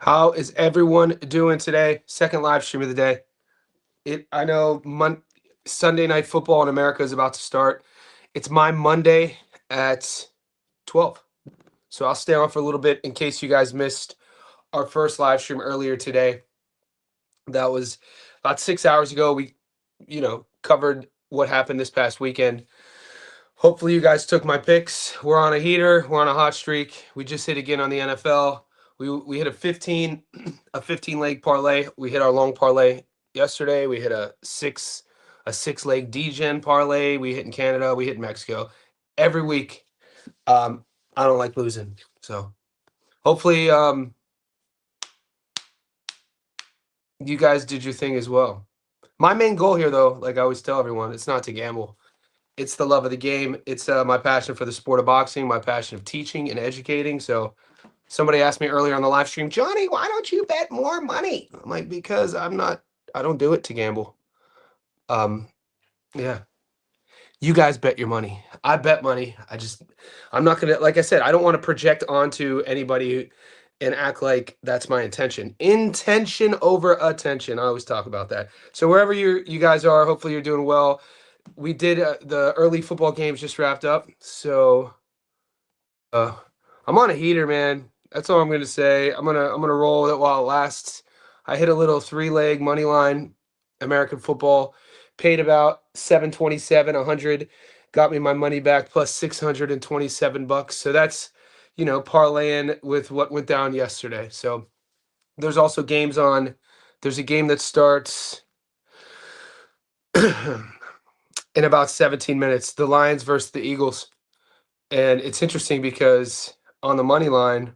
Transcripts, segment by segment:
How is everyone doing today? Second live stream of the day. I know Sunday night football in America is about to start. It's my Monday at 12. So I'll stay on for a little bit in case you guys missed our first live stream earlier today. That was about 6 hours ago. We, covered what happened this past weekend. Hopefully you guys took my picks. We're on a heater. We're on a hot streak. We just hit again on the NFL. We hit a 15 leg parlay. We hit our long parlay yesterday. We hit a six leg DGen parlay. We hit in Canada. We hit in Mexico. Every week. I don't like losing. So hopefully you guys did your thing as well. My main goal here though, like I always tell everyone, it's not to gamble. It's the love of the game. It's my passion for the sport of boxing, my passion of teaching and educating. So somebody asked me earlier on the live stream, Johnny, why don't you bet more money? I'm like, because I don't do it to gamble. Yeah. You guys bet your money. I bet money. I'm not gonna, like I said, I don't want to project onto anybody and act like that's my intention. Intention over attention. I always talk about that. So wherever you guys are, hopefully you're doing well. We did the early football games just wrapped up, so I'm on a heater, man. That's all I'm gonna say. I'm gonna roll with it while it lasts. I hit a little 3 leg money line, American football, paid about 727, 100, got me my money back plus $627. So that's parlaying with what went down yesterday. So there's also games on. There's a game that starts in about 17 minutes. The Lions versus the Eagles. And it's interesting because on the money line,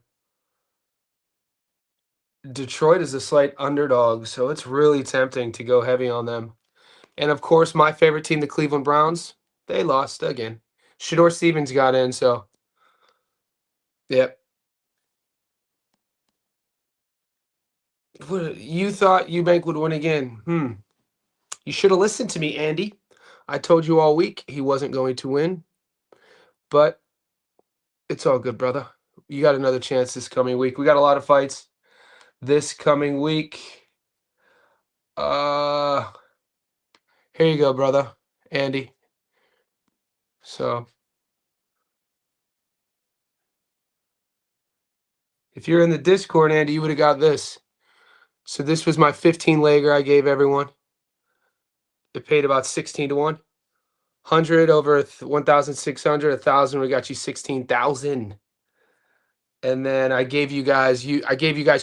Detroit is a slight underdog, so it's really tempting to go heavy on them. And of course, my favorite team, the Cleveland Browns, they lost again. Shador Stevens got in, so yep. You thought Eubank would win again? You should have listened to me, Andy. I told you all week he wasn't going to win, but it's all good, brother. You got another chance this coming week. We got a lot of fights this coming week. Here you go, brother, Andy. So if you're in the Discord, Andy, you would have got this. So this was my 15-legger I gave everyone. It paid about 16 to 1. 100 over 1,600, 1,000, we got you 16,000. And then I gave you guys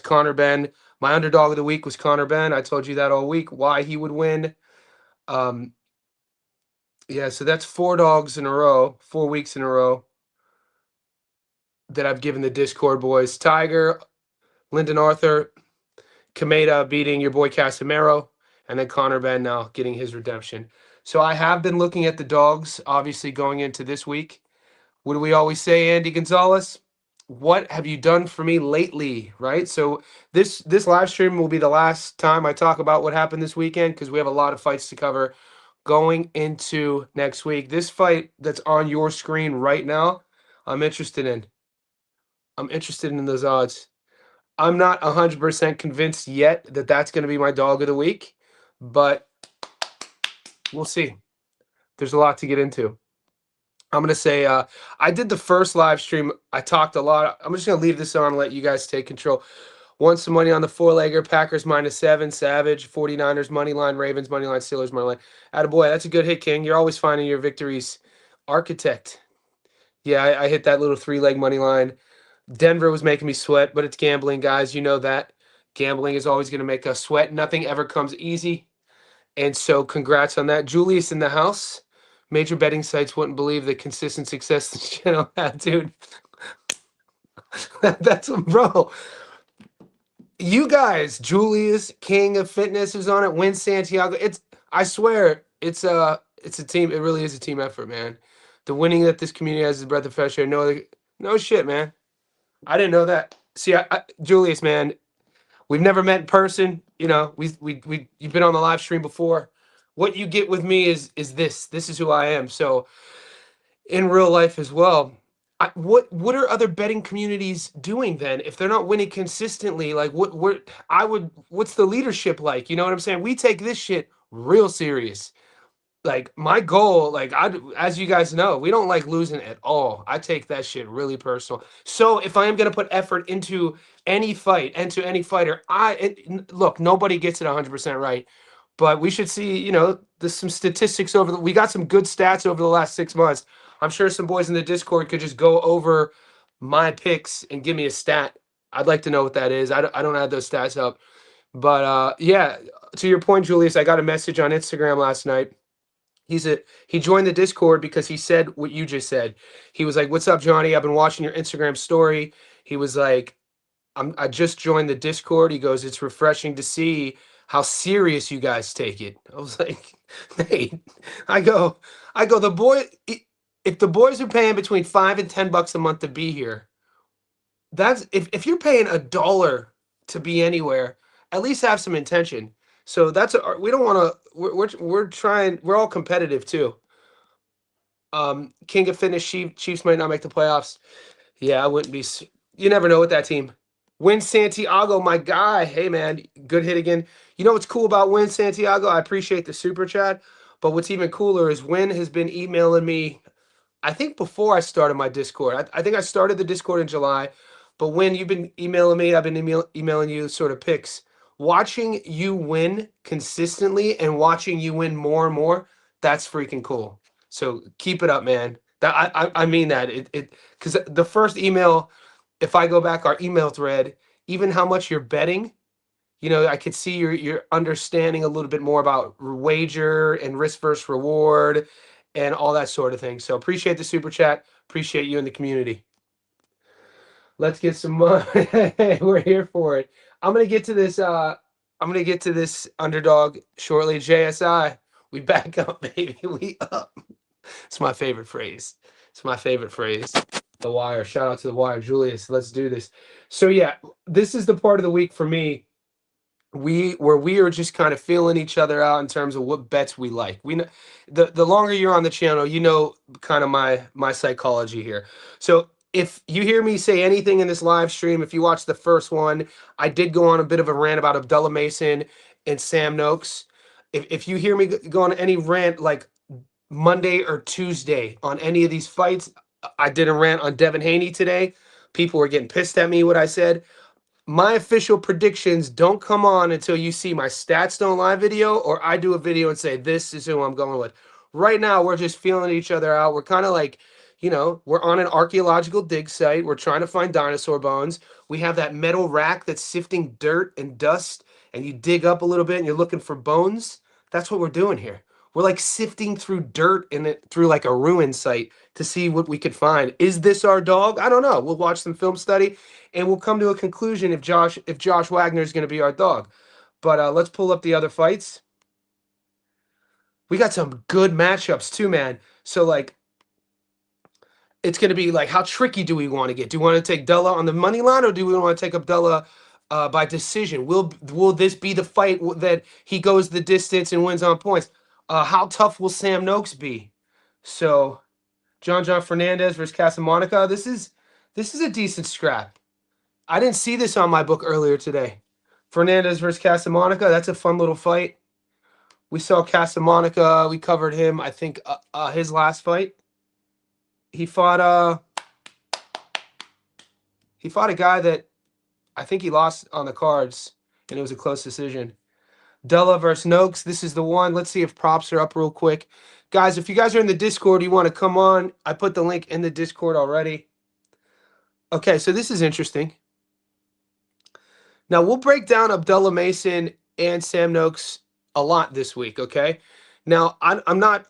Conor Benn. My underdog of the week was Conor Benn. I told you that all week, why he would win. Yeah, so that's 4 weeks in a row that I've given the Discord boys. Tiger, Lyndon Arthur, Kameda beating your boy Casemiro, and then Conor Benn now getting his redemption. So I have been looking at the dogs, obviously going into this week. What do we always say, Andy Gonzalez? What have you done for me lately, right? So this live stream will be the last time I talk about what happened this weekend because we have a lot of fights to cover going into next week. This fight that's on your screen right now, I'm interested in. I'm interested in those odds. I'm not 100% convinced yet that that's going to be my dog of the week, but we'll see. There's a lot to get into. I'm going to say I did the first live stream. I talked a lot. I'm just going to leave this on and let you guys take control. Won some money on the 4-legger. Packers -7. Savage. 49ers money line. Ravens money line. Steelers money line. Attaboy. That's a good hit, King. You're always finding your victories. Architect. Yeah, I hit that little 3-leg money line. Denver was making me sweat, but it's gambling, guys. You know that. Gambling is always going to make us sweat. Nothing ever comes easy. And so congrats on that. Julius in the house. Major betting sites wouldn't believe the consistent success this channel had, dude. That's bro. You guys, Julius, King of Fitness, is on it. Win Santiago. I swear, it's a team. It really is a team effort, man. The winning that this community has is a breath of fresh air. No shit, man. I didn't know that. See, Julius, man, we've never met in person. You know, you've been on the live stream before. What you get with me is this. This is who I am. So in real life as well, what are other betting communities doing then if they're not winning consistently? Like what's the leadership like? You know what I'm saying? We take this shit real serious. Like my goal, like as you guys know, we don't like losing at all. I take that shit really personal. So if I am gonna put effort into any fight, into any fighter, look, nobody gets it 100% right, but we should see, there's some statistics we got some good stats over the last 6 months. I'm sure some boys in the Discord could just go over my picks and give me a stat. I'd like to know what that is. I don't have those stats up, but yeah. To your point, Julius, I got a message on Instagram last night. He joined the Discord because he said what you just said. He was like, "What's up, Johnny? I've been watching your Instagram story." He was like, I just joined the Discord." He goes, "It's refreshing to see how serious you guys take it." I was like, "Hey," I go, the boy. If the boys are paying between $5 and $10 a month to be here, that's if you're paying $1 to be anywhere, at least have some intention. So we don't want to. We're trying. We're all competitive too. King of Fitness Chiefs might not make the playoffs. Yeah, I wouldn't be. You never know with that team. Win Santiago, my guy. Hey man, good hit again. You know what's cool about Win Santiago? I appreciate the super chat, but what's even cooler is Win has been emailing me. I think before I started my Discord. I think I started the Discord in July, but when you've been emailing me, I've been emailing you sort of picks. Watching you win consistently and watching you win more and more, that's freaking cool. So keep it up, man. That I mean that it because the first email, if I go back our email thread, even how much you're betting, I could see you're understanding a little bit more about wager and risk versus reward and all that sort of thing. So appreciate the super chat. Appreciate you in the community. Let's get some money. We're here for it. I'm gonna get to this. I'm gonna get to this underdog shortly. JSI, we back up, baby. We up. It's my favorite phrase. It's my favorite phrase. The Wire. Shout out to the Wire, Julius. Let's do this. So yeah, this is the part of the week for me where we are just kind of feeling each other out in terms of what bets we like. We know the longer you're on the channel, kind of my psychology here. So if you hear me say anything in this live stream, if you watch the first one, I did go on a bit of a rant about Abdullah Mason and Sam Noakes. If you hear me go on any rant like Monday or Tuesday on any of these fights, I did a rant on Devin Haney today. People were getting pissed at me what I said. My official predictions don't come on until you see my stats don't lie video or I do a video and say this is who I'm going with. Right now we're just feeling each other out. We're kind of like, we're on an archaeological dig site. We're trying to find dinosaur bones. We have that metal rack that's sifting dirt and dust, and you dig up a little bit and you're looking for bones. That's what we're doing here. We're like sifting through dirt through like a ruin site to see what we could find. Is this our dog? I don't know. We'll watch some film study and we'll come to a conclusion if Josh Wagner is going to be our dog. But let's pull up the other fights. We got some good matchups too, man. So like, it's going to be like, how tricky do we want to get? Do we want to take Della on the money line, or do we want to take Abdullah by decision? Will this be the fight that he goes the distance and wins on points? How tough will Sam Noakes be? So, John Fernandez versus Casamonica. This is a decent scrap. I didn't see this on my book earlier today. Fernandez versus Casamonica. That's a fun little fight. We saw Casamonica. We covered him. I think his last fight. He fought a guy that I think he lost on the cards, and it was a close decision. Della versus Noakes. This is the one. Let's see if props are up real quick. Guys, if you guys are in the Discord, you want to come on. I put the link in the Discord already. Okay, so this is interesting. Now, we'll break down Abdullah Mason and Sam Noakes a lot this week, okay? Now, I'm not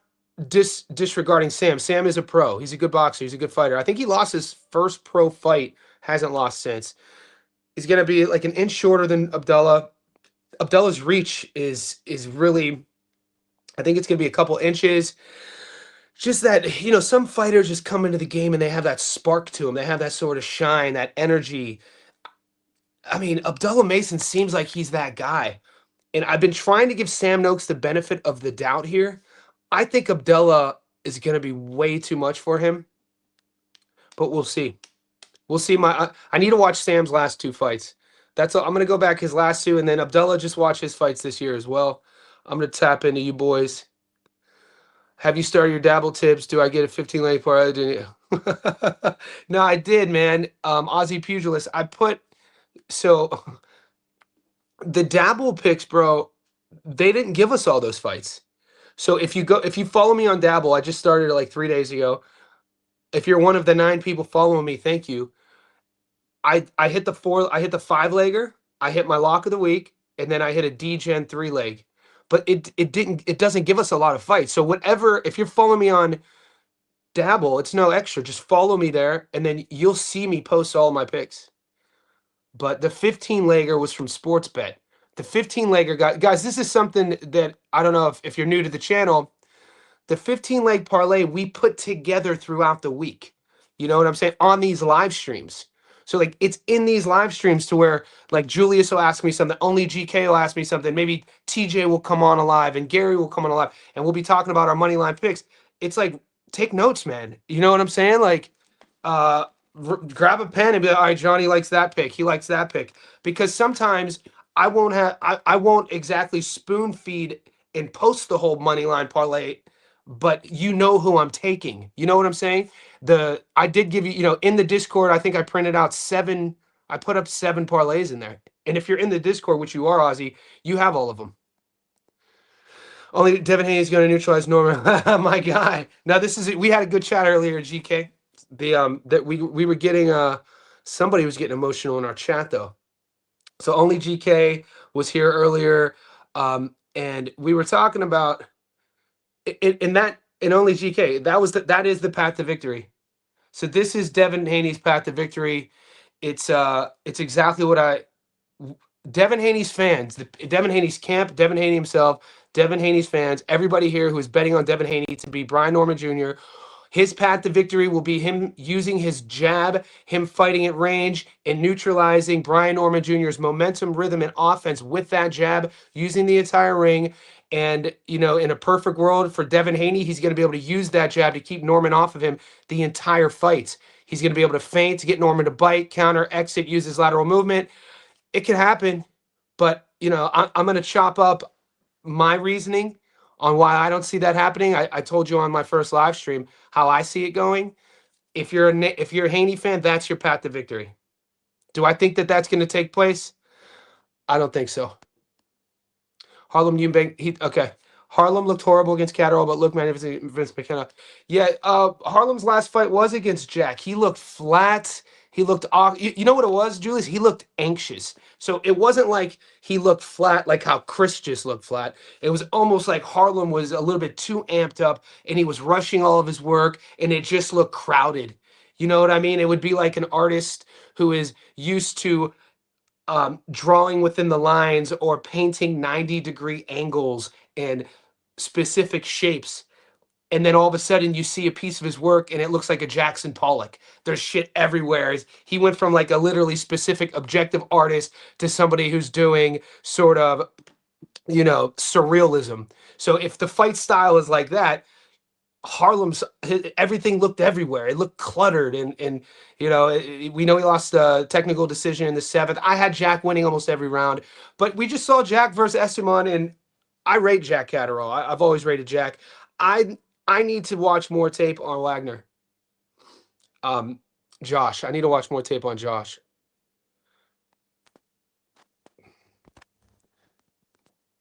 disregarding Sam. Sam is a pro. He's a good boxer. He's a good fighter. I think he lost his first pro fight. Hasn't lost since. He's going to be like an inch shorter than Abdullah. Abdullah's reach is really, I think it's going to be a couple inches. Just that, some fighters just come into the game and they have that spark to them. They have that sort of shine, that energy. I mean, Abdullah Mason seems like he's that guy. And I've been trying to give Sam Noakes the benefit of the doubt here. I think Abdullah is going to be way too much for him. but we'll see. We'll see. I need to watch Sam's last two fights. That's all. I'm gonna go back his last two, and then Abdullah just watch his fights this year as well. I'm gonna tap into you boys. Have you started your dabble tips? Do I get a 15 leg parlay? Didn't you? No, I did, man. Aussie pugilist. I put so the dabble picks, bro. They didn't give us all those fights. So if you follow me on dabble, I just started it like 3 days ago. If you're one of the 9 people following me, thank you. I hit I hit the 5-legger, I hit my lock of the week, and then I hit a D-Gen 3-leg. But it doesn't give us a lot of fights. So whatever, if you're following me on Dabble, it's no extra. Just follow me there, and then you'll see me post all my picks. But the 15-legger was from Sportsbet. The 15-legger guys, this is something that I don't know if you're new to the channel. The 15-leg parlay we put together throughout the week. You know what I'm saying? On these live streams. So like it's in these live streams to where like Julius will ask me something, only GK will ask me something, maybe TJ will come on alive and Gary will come on alive and we'll be talking about our money line picks. It's like take notes, man. You know what I'm saying? Like grab a pen and be like, all right, Johnny likes that pick. He likes that pick. Because sometimes I won't exactly spoon feed and post the whole money line parlay, but you know who I'm taking. You know what I'm saying? I did give you, in the Discord, I think I printed out 7, I put up 7 parlays in there. And if you're in the Discord, which you are, Ozzy, you have all of them. Only Devin Haney is going to neutralize Norman. My guy. Now we had a good chat earlier, GK. That we were getting somebody was getting emotional in our chat though. So only GK was here earlier, and we were talking about in only GK. That is the path to victory. So this is Devin Haney's path to victory. It's exactly what Devin Haney's fans, Devin Haney's camp, Devin Haney himself, Devin Haney's fans, everybody here who is betting on Devin Haney to be Brian Norman Jr. His path to victory will be him using his jab, him fighting at range, and neutralizing Brian Norman Jr.'s momentum, rhythm, and offense with that jab, using the entire ring. And, in a perfect world for Devin Haney, he's going to be able to use that jab to keep Norman off of him the entire fight. He's going to be able to feint to get Norman to bite, counter, exit, use his lateral movement. It can happen, but, I'm going to chop up my reasoning on why I don't see that happening. I told you on my first live stream how I see it going. If you're a Haney fan, that's your path to victory. Do I think that that's going to take place? I don't think so. Harlem Eubank, okay. Harlem looked horrible against Catterall, but looked magnificent against Vince McKenna. Yeah, Harlem's last fight was against Jack. He looked flat. He looked off. You know what it was, Julius? He looked anxious. So it wasn't like he looked flat like how Chris just looked flat. It was almost like Harlem was a little bit too amped up and he was rushing all of his work and it just looked crowded. You know what I mean? It would be like an artist who is used to drawing within the lines or painting 90-degree angles and specific shapes. And then all of a sudden you see a piece of his work and it looks like a Jackson Pollock. There's shit everywhere. He went from like a literally specific objective artist to somebody who's doing sort of, surrealism. So if the fight style is like that, everything looked everywhere. It looked cluttered. And we know he lost a technical decision in the 7th. I had Jack winning almost every round. But we just saw Jack versus Esteban, and I rate Jack Catterall. I've always rated Jack. I need to watch more tape on Wagner. Josh. I need to watch more tape on Josh.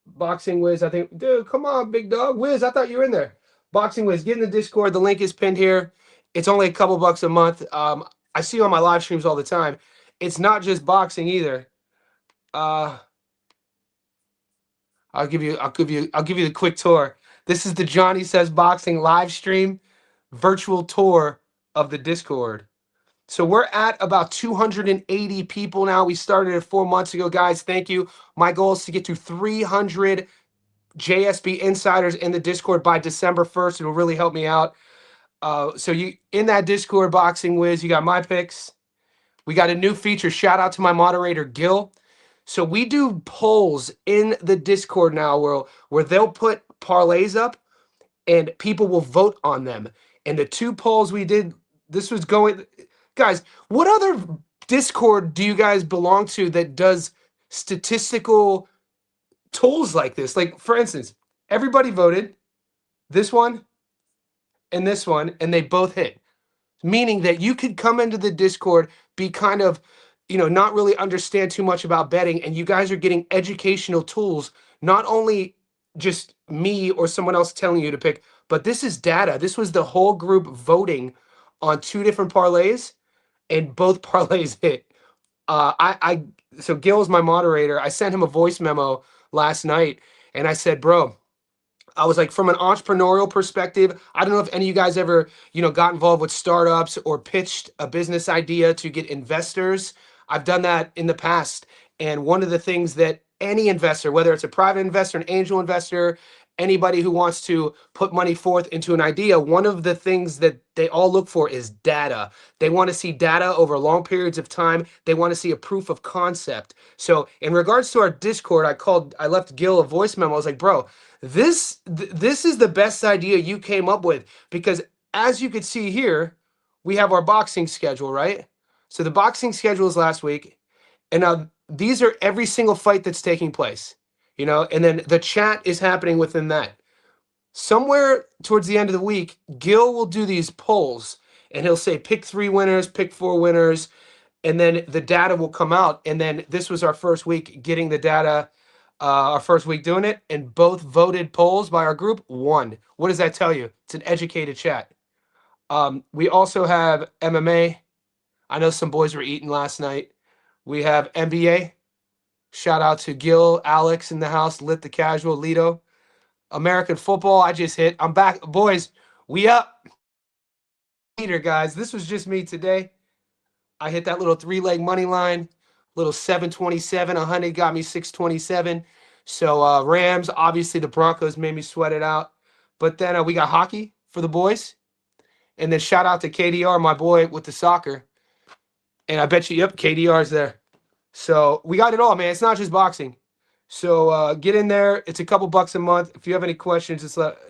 Boxing Wiz, I think. Dude, come on, big dog. Wiz, I thought you were in there. Boxing Wiz, get in the Discord. The link is pinned here. It's only a couple bucks a month. I see you on my live streams all the time. It's not just boxing either. I'll give you the quick tour. This is the Johnny Says Boxing live stream virtual tour of the Discord. So we're at about 280 people now. We started it 4 months ago, guys. Thank you. My goal is to get to 300 JSB insiders in the Discord by December 1st. It will really help me out. So you in that Discord, Boxing Wiz, you got my picks. We got a new feature. Shout out to my moderator, Gil. So we do polls in the Discord now where they'll put parlays up and people will vote on them. And the 2 polls we did this was going, guys. What other Discord do you guys belong to that does statistical tools like this? Like, for instance, everybody voted this one and this one, and they both hit, meaning that you could come into the Discord, be kind of, not really understand too much about betting, and you guys are getting educational tools, not only just me or someone else telling you to pick, but this is data. This was the whole group voting on two different parlays, and both parlays hit. So Gil's my moderator. I sent him a voice memo last night, and I said, bro, I was like, from an entrepreneurial perspective, I don't know if any of you guys ever, got involved with startups or pitched a business idea to get investors. I've done that in the past. And one of the things that any investor, whether it's a private investor, an angel investor, anybody who wants to put money forth into an idea, one of the things that they all look for is data. They want to see data over long periods of time. They want to see a proof of concept. So in regards to our Discord, I left Gil a voice memo. I was like, bro, this is the best idea you came up with, because as you could see here, we have our boxing schedule, right? So the boxing schedule is last week, and now these are every single fight that's taking place, and then the chat is happening within that. Somewhere towards the end of the week, Gil will do these polls, and he'll say pick 3 winners, pick 4 winners, and then the data will come out. And then this was our first week getting the data, our first week doing it, and both voted polls by our group won. What does that tell you? It's an educated chat. We also have MMA. I know some boys were eating last night. We have NBA. Shout out to Gil, Alex in the house, Lit the Casual, Lito. American football, I just hit. I'm back. Boys, we up. Later, guys. This was just me today. I hit that little 3-leg money line, little 727. 100 got me 627. So Rams, obviously the Broncos made me sweat it out. But then we got hockey for the boys. And then shout out to KDR, my boy with the soccer. And I bet you, yep, KDR's there. So we got it all, man. It's not just boxing. So get in there. It's a couple bucks a month. If you have any questions,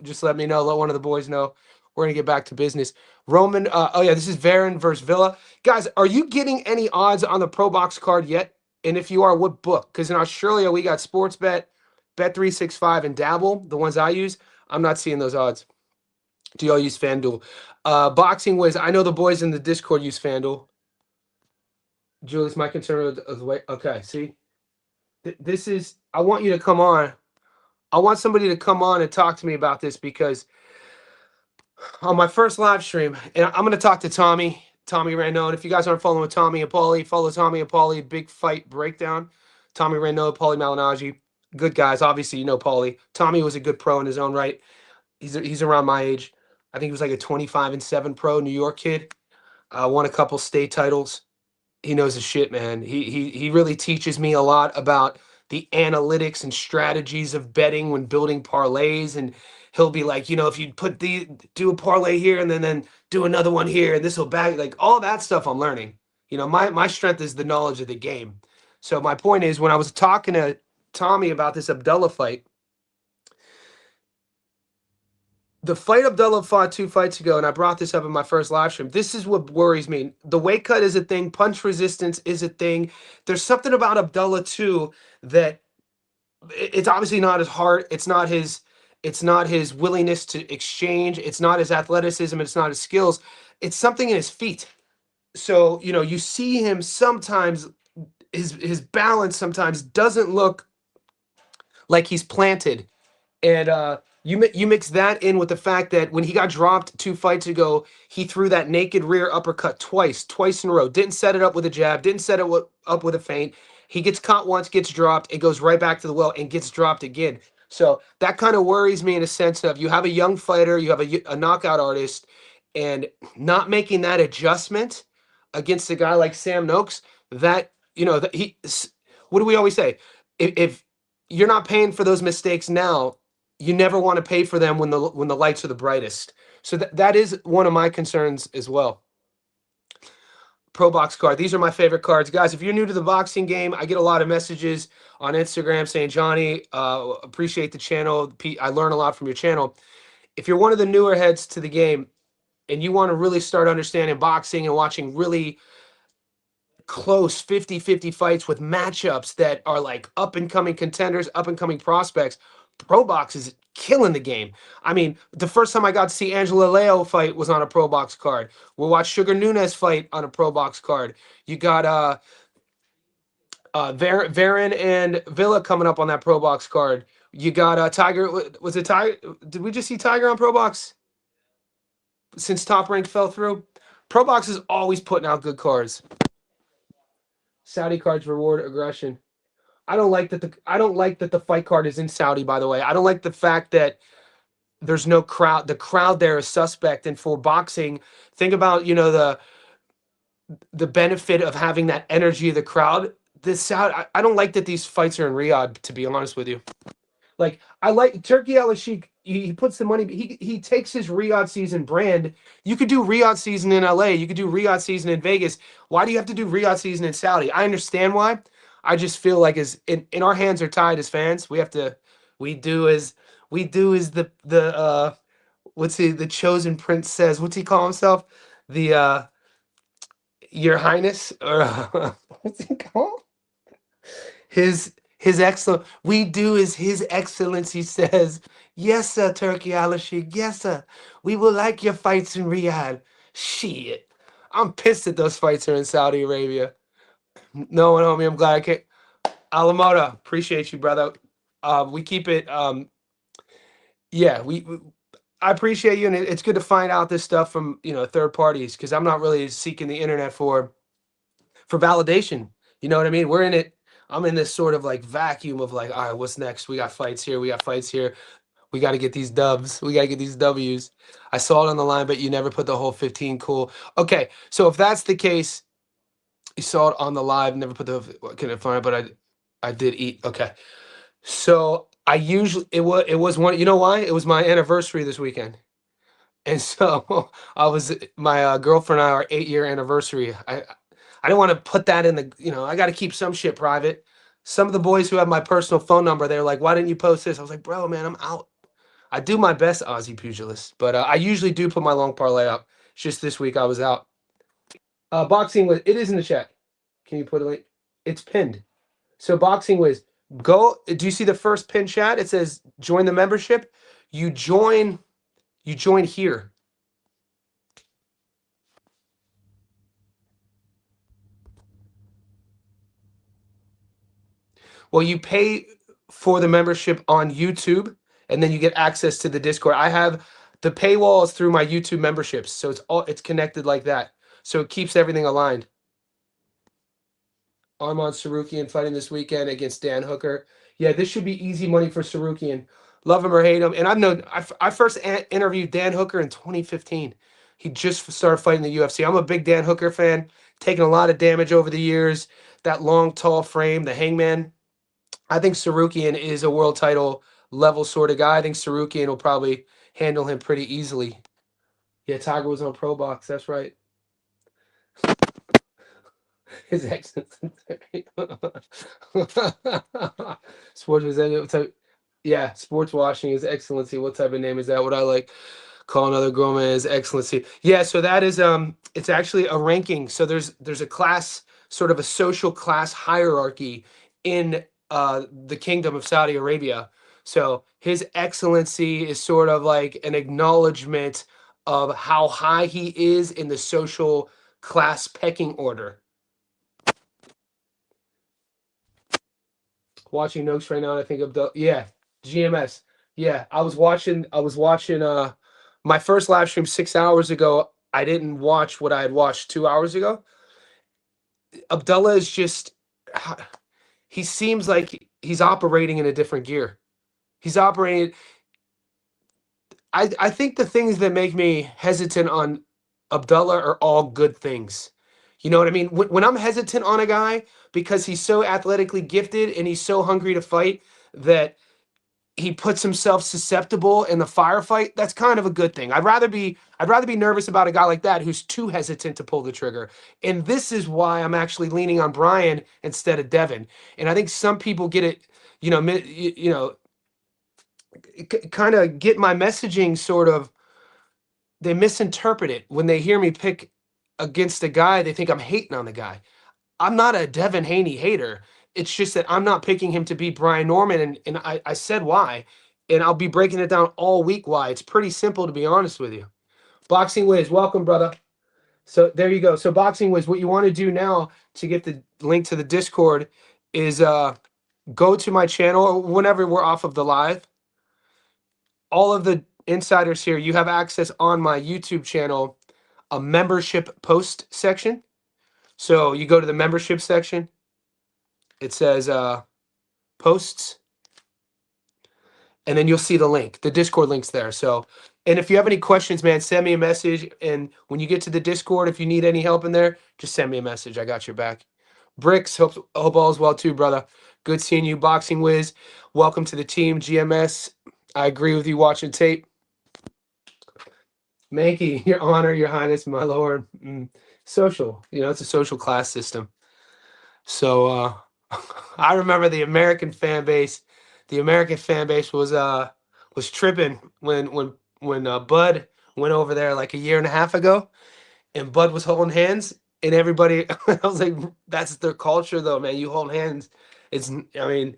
just let me know. Let one of the boys know. We're going to get back to business. Roman, oh yeah, this is Varon versus Villa. Guys, are you getting any odds on the Pro Box card yet? And if you are, what book? Because in Australia, we got Sportsbet, Bet365, and Dabble, the ones I use. I'm not seeing those odds. Do y'all use FanDuel? Boxing Wiz, I know the boys in the Discord use FanDuel. Julius, my concern of the way. Okay, see? This is, I want you to come on. I want somebody to come on and talk to me about this, because on my first live stream, and I'm going to talk to Tommy Randone. If you guys aren't following Tommy and Paulie, follow Tommy and Paulie, Big Fight Breakdown. Tommy Randone, Paulie Malignaggi. Good guys. Obviously, you know Paulie. Tommy was a good pro in his own right. He's around my age. I think he was like a 25-7 pro, New York kid. Won a couple state titles. He knows his shit, man. He really teaches me a lot about the analytics and strategies of betting when building parlays. And he'll be like, if you do a parlay here and then do another one here, and this will back, like all that stuff I'm learning. My strength is the knowledge of the game. So my point is, when I was talking to Tommy about this Abdullah fight, the fight Abdullah fought 2 fights ago, and I brought this up in my first live stream. This is what worries me. The weight cut is a thing. Punch resistance is a thing. There's something about Abdullah too that it's obviously not his heart. It's not his willingness to exchange. It's not his athleticism. It's not his skills. It's something in his feet. So, you see him sometimes, his balance sometimes doesn't look like he's planted. And you mix that in with the fact that when he got dropped 2 fights ago, he threw that naked rear uppercut twice in a row. Didn't set it up with a jab, didn't set it up with a feint. He gets caught once, gets dropped, and goes right back to the well and gets dropped again. So that kind of worries me in a sense of, you have a young fighter, you have a knockout artist, and not making that adjustment against a guy like Sam Noakes, that, what do we always say? If you're not paying for those mistakes now, you never want to pay for them when the lights are the brightest. So that is one of my concerns as well. Pro Box card. These are my favorite cards. Guys, if you're new to the boxing game, I get a lot of messages on Instagram saying, Johnny, appreciate the channel. I learn a lot from your channel. If you're one of the newer heads to the game, and you want to really start understanding boxing and watching really close 50-50 fights with matchups that are like up and coming contenders, up and coming prospects, Pro Box is killing the game. I mean, the first time I got to see Angela Leo fight was on a Pro Box card. We'll watch Sugar Nunes fight on a Pro Box card. You got Varon and Villa coming up on that Pro Box card. You got Tiger. Was it Tiger? Did we just see Tiger on Pro Box since Top Rank fell through? Pro Box is always putting out good cards. Saudi cards reward aggression. I don't like that the fight card is in Saudi, by the way. I don't like the fact that there's no crowd. The crowd there is suspect. And for boxing, think about, the benefit of having that energy of the crowd. This Saudi, I don't like that these fights are in Riyadh, to be honest with you. Like, I like Turkey Al Sheikh. He puts the money. He takes his Riyadh season brand. You could do Riyadh season in LA. You could do Riyadh season in Vegas. Why do you have to do Riyadh season in Saudi? I understand why. I just feel like as in our hands are tied as fans. We have to. We do as the what's the chosen prince says. What's he call himself? The Your Highness, or what's he called? His excellent. We do as His Excellency says. Yes, sir, Turkey Al Sheikh. Yes, sir. We will like your fights in Riyadh. Shit. I'm pissed that those fights are in Saudi Arabia. No, homie, I'm glad I can't. Alamoda, appreciate you, brother. We keep it. Yeah, I appreciate you, and it's good to find out this stuff from third parties, because I'm not really seeking the internet for validation. You know what I mean? We're in it. I'm in this sort of like vacuum of like, all right, what's next? We got fights here. We got fights here. We got to get these dubs. We got to get these W's. I saw it on the line, but you never put the whole 15. Cool. Okay, so if that's the case, you saw it on the live, never put the. Couldn't find it, but I did eat. Okay, so I usually it was one. You know why? It was my anniversary this weekend, and so my girlfriend and I, our 8-year anniversary. I didn't want to put that in the. I got to keep some shit private. Some of the boys who have my personal phone number, they're like, "Why didn't you post this?" I was like, "Bro, man, I'm out. I do my best, Aussie pugilist, but I usually do put my long parlay up. It's just this week I was out. Boxing with it is in the chat. Can you put a link? It's pinned. So Boxing Wiz, go. Do you see the first pin chat? It says join the membership. You join. You join here. Well, you pay for the membership on YouTube, and then you get access to the Discord. I have the paywalls through my YouTube memberships, so it's connected like that. So it keeps everything aligned. Armand Sarukian fighting this weekend against Dan Hooker. Yeah, this should be easy money for Sarukian. Love him or hate him. And I first interviewed Dan Hooker in 2015. He just started fighting the UFC. I'm a big Dan Hooker fan, taking a lot of damage over the years. That long, tall frame, the hangman. I think Sarukian is a world title level sort of guy. I think Sarukian will probably handle him pretty easily. Yeah, Tiger was on Pro Box. That's right. His accent. Sports was yeah, sports washing is excellency. What type of name is that? What I like call another grown man is excellency. Yeah, so that is it's actually a ranking. So there's a class, sort of a social class hierarchy in the Kingdom of Saudi Arabia. So His Excellency is sort of like an acknowledgement of how high he is in the social class pecking order. Watching Noakes right now, and I think of GMS. Yeah, I was watching my first live stream 6 hours ago. I didn't watch what I had watched 2 hours ago. Abdullah is just he seems like he's operating in a different gear. He's operating. I think the things that make me hesitant on Abdullah are all good things. You know what I mean? When I'm hesitant on a guy because he's so athletically gifted and he's so hungry to fight that he puts himself susceptible in the firefight, that's kind of a good thing. I'd rather be nervous about a guy like that who's too hesitant to pull the trigger. And this is why I'm actually leaning on Brian instead of Devin. And I think some people get it, kind of get my messaging sort of they misinterpret it. When they hear me pick against a guy, they think I'm hating on the guy. I'm not a Devin Haney hater. It's just that I'm not picking him to beat Brian Norman, and I said why, and I'll be breaking it down all week why. It's pretty simple, to be honest with you. Boxing Wiz, welcome, brother. So there you go. So Boxing Wiz, what you want to do now to get the link to the Discord is go to my channel whenever we're off of the live. All of the insiders here, you have access on my YouTube channel, a membership post section. So you go to the membership section. It says posts, and then you'll see the link. The Discord link's there. So, and if you have any questions, man, send me a message. And when you get to the Discord, if you need any help in there, just send me a message. I got your back. Bricks, hope all is well too, brother. Good seeing you, Boxing Wiz. Welcome to the team, GMS. I agree with you watching tape. Mankey, your honor, your highness, my lord. Social, it's a social class system. So I remember the American fan base. The American fan base was tripping when Bud went over there like a year and a half ago, and Bud was holding hands, and everybody. I was like, that's their culture, though, man. You hold hands. I mean,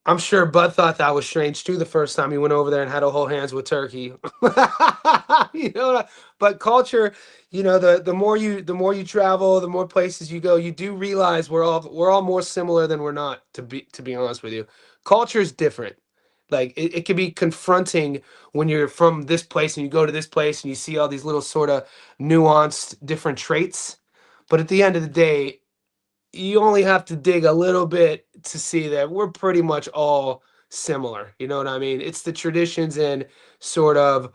I'm sure Bud thought that was strange too the first time he went over there and had to hold hands with Turkey. But culture, the more you travel, the more places you go, you do realize we're all more similar than we're not, to be honest with you. Culture is different. Like it can be confronting when you're from this place and you go to this place and you see all these little sort of nuanced different traits. But at the end of the day, you only have to dig a little bit to see that we're pretty much all similar. You know what I mean? It's the traditions and sort of,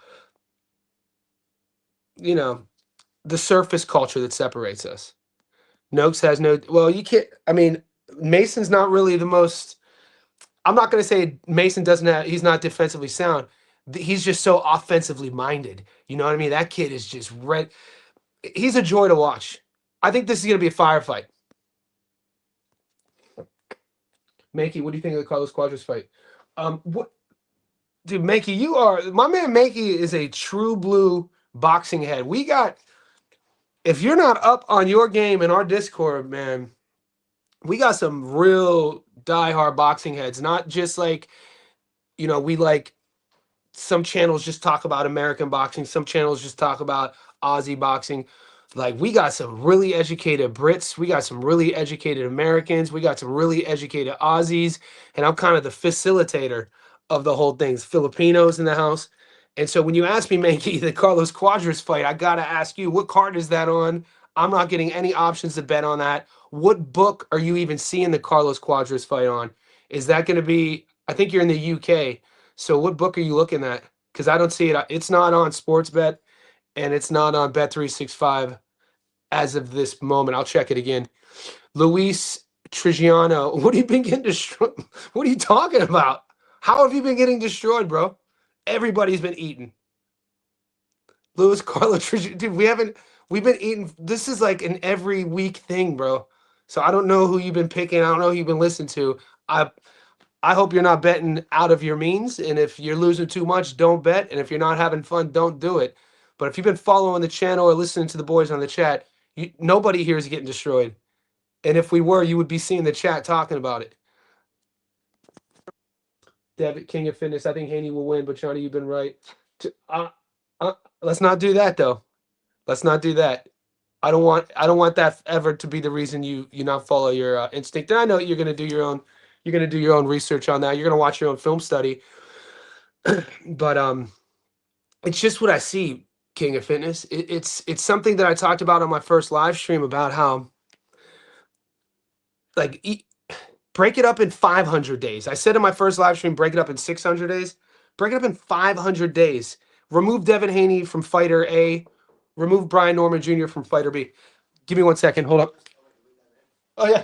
the surface culture that separates us. Noakes has no, well, you can't, I mean, Mason's not really the most, I'm not going to say Mason he's not defensively sound. He's just so offensively minded. You know what I mean? That kid is just red. He's a joy to watch. I think this is going to be a firefight. Makey, what do you think of the Carlos Cuadras fight? What, dude, Makey, my man. Makey is a true blue boxing head. If you're not up on your game in our Discord, man, we got some real diehard boxing heads. Not just like, we like some channels just talk about American boxing, some channels just talk about Aussie boxing. Like, we got some really educated Brits, we got some really educated Americans, we got some really educated Aussies, and I'm kind of the facilitator of the whole thing. Filipinos in the house. And so when you ask me, Mankey, the Carlos Cuadras fight, I gotta ask you, what card is that on? I'm not getting any options to bet on that. What book are you even seeing the Carlos Cuadras fight on? Is that going to be? I think you're in the UK. So what book are you looking at? Because I don't see it. It's not on Sportsbet, and it's not on Bet365 as of this moment. I'll check it again. Luis Trigiano, what have you been getting destroyed? What are you talking about? How have you been getting destroyed, bro? Everybody's been eating. Luis Carlos Trigiano, dude, we've been eating. This is like an every week thing, bro. So I don't know who you've been picking. I don't know who you've been listening to. I hope you're not betting out of your means. And if you're losing too much, don't bet. And if you're not having fun, don't do it. But if you've been following the channel or listening to the boys on the chat, nobody here is getting destroyed. And if we were, you would be seeing the chat talking about it. David, King of Fitness, I think Haney will win, but Johnny, you've been right. Let's not do that, though. Let's not do that. I don't want that ever to be the reason you not follow your instinct. And I know you're gonna do your own. You're gonna do your own research on that. You're gonna watch your own film study. But it's just what I see, King of Fitness. It's something that I talked about on my first live stream about how, like, break it up in 500 days. I said in my first live stream, break it up in 600 days. Break it up in 500 days. Remove Devin Haney from fighter A. Remove Brian Norman Jr. from fighter B. Give me 1 second. Hold up. Oh, yeah.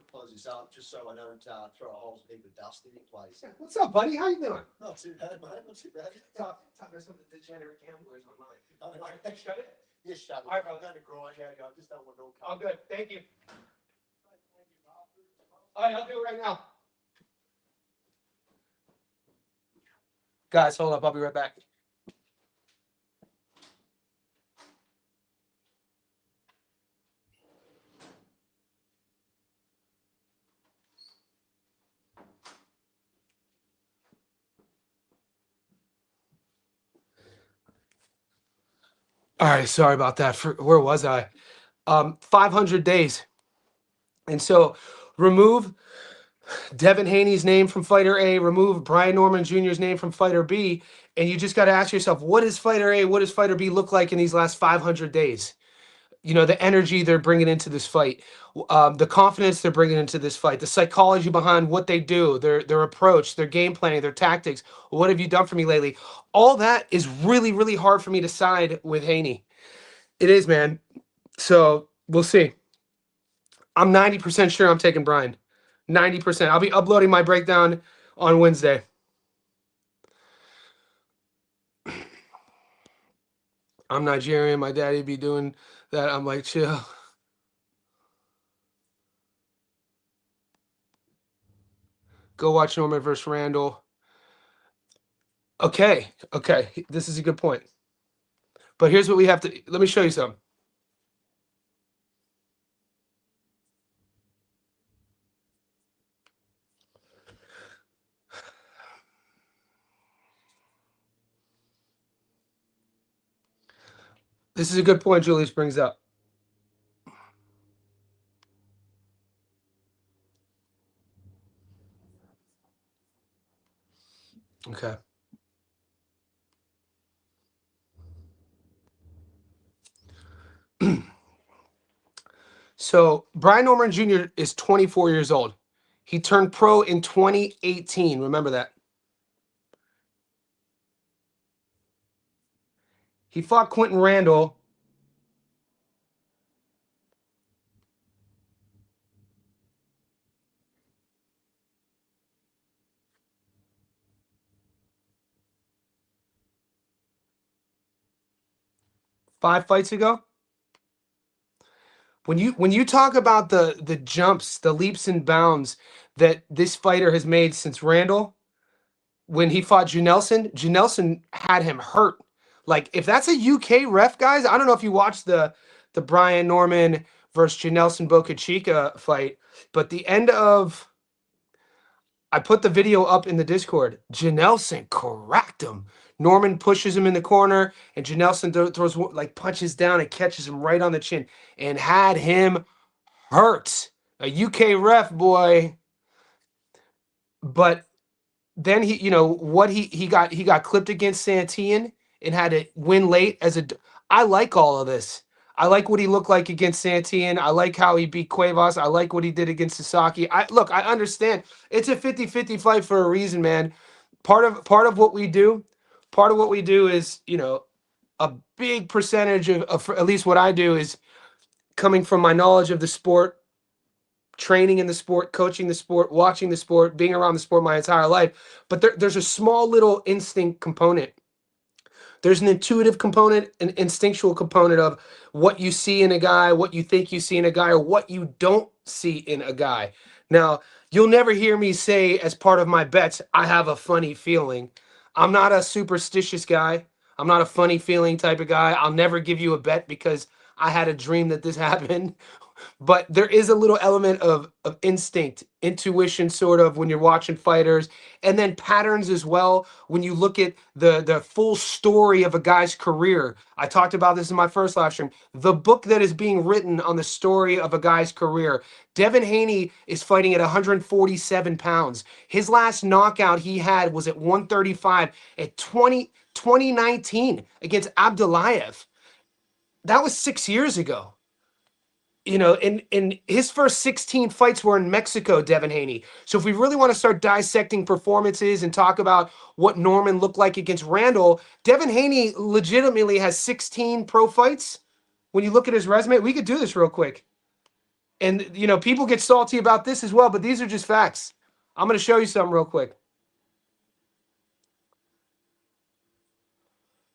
Close this up just so I don't throw a whole heap of dust in your place. What's up, buddy? How you doing? Not too bad, mate. Not too bad. Talk to some of the degenerate gamblers online. Oh, All right, shut it. yes, shut it. All right, I'm brother. going to grind. Yeah, I just don't want no All cover. good. Thank you. All right, I'll do it right now. Guys, hold up. I'll be right back. All right, sorry about that. Where was I? 500 days. And so remove Devin Haney's name from fighter A, remove Brian Norman Jr.'s name from fighter B, and you just got to ask yourself, what does fighter A, what does fighter B look like in these last 500 days? The energy they're bringing into this fight, the confidence they're bringing into this fight, the psychology behind what they do, their approach, their game planning, their tactics. What have you done for me lately? All that is really, really hard for me to side with Haney. It is, man. So we'll see. I'm 90% sure I'm taking Brian. 90%. I'll be uploading my breakdown on Wednesday. I'm Nigerian. My daddy be doing that. I'm like, chill. Go watch Norman versus Randall. Okay. This is a good point. But here's what we have to. Let me show you something. This is a good point Julius brings up. Okay. So Brian Norman Jr. is 24 years old. He turned pro in 2018. Remember that. He fought Quentin Randall. Five fights ago. When you talk about the jumps, the leaps and bounds that this fighter has made since Randall, when he fought Janelson had him hurt. Like if that's a UK ref, guys, I don't know if you watched the Brian Norman versus Janelson Boca Chica fight, but the end of I put the video up in the Discord. Janelson cracked him. Norman pushes him in the corner, and Janelson throws like punches down and catches him right on the chin and had him hurt. A UK ref, boy. But then he got clipped against Santillan and had to win late as a. I like all of this. I like what he looked like against Santillan. I like how he beat Cuevas. I like what he did against Sasaki. I understand. It's a 50-50 fight for a reason, man. Part of what we do, is, a big percentage of at least what I do is coming from my knowledge of the sport, training in the sport, coaching the sport, watching the sport, being around the sport my entire life. But there's a small little instinct component. There's an intuitive component, an instinctual component of what you see in a guy, what you think you see in a guy, or what you don't see in a guy. Now, you'll never hear me say as part of my bets, I have a funny feeling. I'm not a superstitious guy. I'm not a funny feeling type of guy. I'll never give you a bet because I had a dream that this happened. But there is a little element of instinct, intuition, sort of, when you're watching fighters, and then patterns as well when you look at the full story of a guy's career. I talked about this in my first live stream. The book that is being written on the story of a guy's career. Devin Haney is fighting at 147 pounds. His last knockout he had was at 135 at 2019 against Abdulayev. That was 6 years ago. In his first 16 fights were in Mexico, Devin Haney. So if we really want to start dissecting performances and talk about what Norman looked like against Randall, Devin Haney legitimately has 16 pro fights. When you look at his resume, we could do this real quick. And, people get salty about this as well, but these are just facts. I'm going to show you something real quick.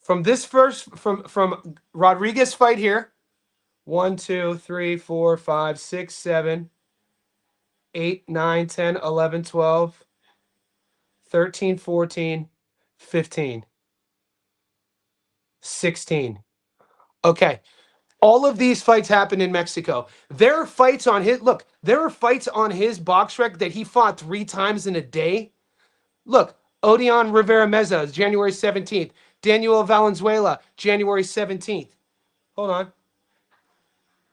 From this from Rodriguez fight here, 1, 2, 3, 4, 5, 6, 7, 8, 9, 10, 11, 12, 13, 14, 15, 16. Okay. All of these fights happened in Mexico. There are fights on his box rec that he fought 3 times in a day. Look, Odion Rivera Meza, January 17th. Daniel Valenzuela, January 17th. Hold on.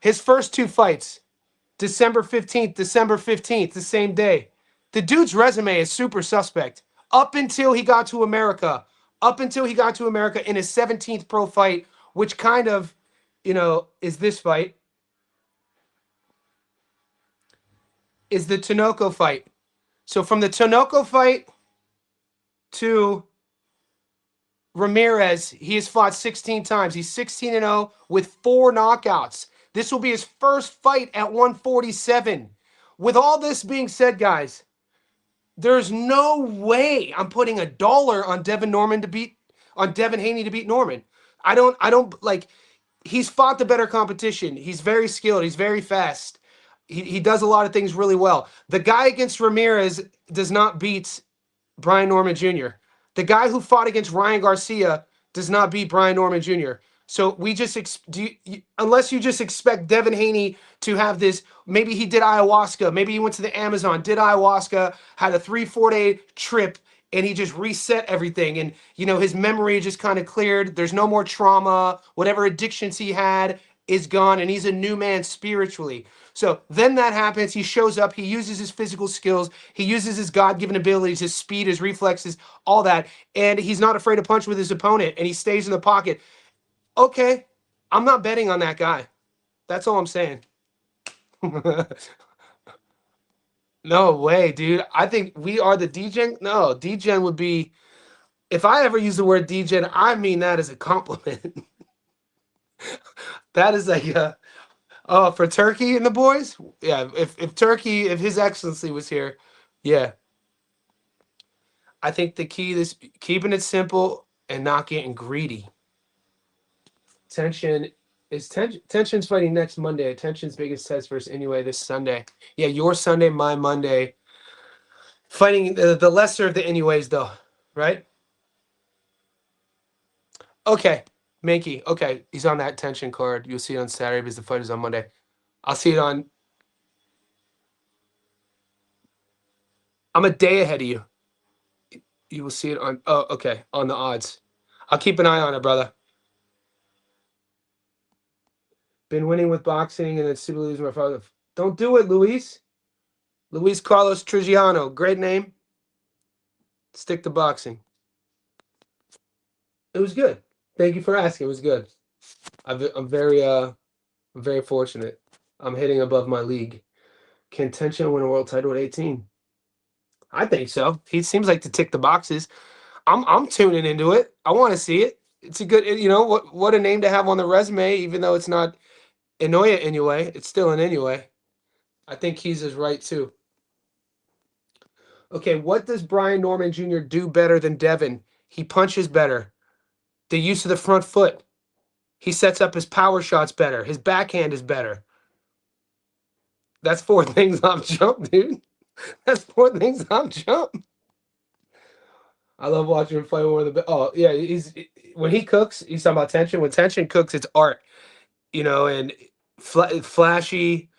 His first two fights, December 15th, December 15th, the same day. The dude's resume is super suspect. Up until he got to America. Up until he got to America in his 17th pro fight, which kind of, is this fight. Is the Tinoco fight. So from the Tinoco fight to Ramirez, he has fought 16 times. He's 16-0 with 4 knockouts. This will be his first fight at 147. With all this being said, guys, there's no way I'm putting $1 on Devin Haney to beat Norman. I don't like. He's fought the better competition. He's very skilled. He's very fast. He does a lot of things really well. The guy against Ramirez does not beat Brian Norman Jr. The guy who fought against Ryan Garcia does not beat Brian Norman Jr. So we just unless you just expect Devin Haney to have this. Maybe he did ayahuasca. Maybe he went to the Amazon, did ayahuasca, had a 3-4 day trip, and he just reset everything. And his memory just kind of cleared. There's no more trauma. Whatever addictions he had is gone, and he's a new man spiritually. So then that happens. He shows up. He uses his physical skills. He uses his God-given abilities, his speed, his reflexes, all that. And he's not afraid to punch with his opponent, and he stays in the pocket. Okay, I'm not betting on that guy. That's all I'm saying. No way, dude. I think we are the DGen. No, DGen would be, if I ever use the word DGen, I mean that as a compliment. That is like, oh, for Turkey and the boys? Yeah, if Turkey, if His Excellency was here, yeah. I think the key is keeping it simple and not getting greedy. Tension's fighting next Monday. Tension's biggest test versus anyway this Sunday. Yeah, your Sunday, my Monday. Fighting the lesser of the anyways, though, right? Okay, Mankey. Okay, he's on that tension card. You'll see it on Saturday because the fight is on Monday. I'll see it on. I'm a day ahead of you. You will see it on. Oh, okay, on the odds. I'll keep an eye on it, brother. Been winning with boxing and then super losing my father. Don't do it, Luis. Luis Carlos Trujillo. Great name. Stick to boxing. It was good. Thank you for asking. It was good. I'm very fortunate. I'm hitting above my league. Can Tension win a world title at 18? I think so. He seems like to tick the boxes. I'm tuning into it. I want to see it. It's a good, what a name to have on the resume, even though it's not Inoue anyway. It's still an anyway. I think he's is right too. Okay, what does Brian Norman Jr. do better than Devin? He punches better. The use of the front foot. He sets up his power shots better. His backhand is better. That's 4 things I'm jump, dude. That's 4 things I'm jump. I love watching him fight one of the. Oh yeah, when he cooks, he's talking about Tension. When Tension cooks, it's art, and flashy,